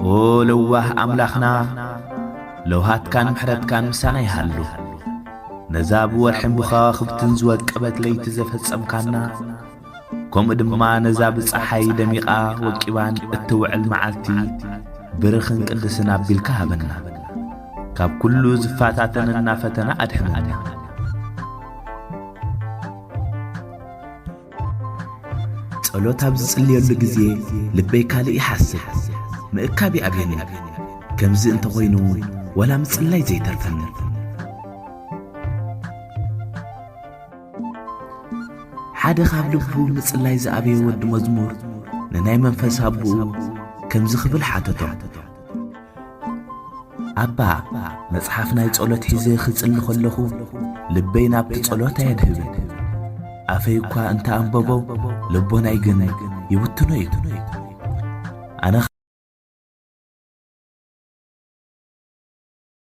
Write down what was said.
لواه أملاخنا لو هات كان محرت كان مسانا يهالو نزاب ورحم بخا خبتن زواد قبت ليت زفت سمكانا كم دما نزاب صحاي دميقا وكيبان التوعل معالتي برخن قدسنا بالكهبنا كاب كل زفاتاتنا فتنا أدحنا ጸሎት ኣብዝጽልየሉ ጊዜ ልበይ ካልእ ይሓስብ ምእካብ ይኣብየኒ ከምዚ እንተ ኾይኑ ወላ ምጽላይ ዘይተርፈኒ ሓደ ካብ ልቡ ምጽላይ ዝኣብየ ወዲ መዝሙር ንናይ መንፈስ ኣቦኡ ከምዚ ክብል ሓተቶ ኣባ መጽሓፍ ናይ ጸሎት ሒዘ ክጽሊ ከለኹ ልበይ ናብቲ ጸሎት ኣየድህብን ኣፈይ እኳ እንተ ኣንበቦ ልቦናይ ግን ይውትኖ እዩ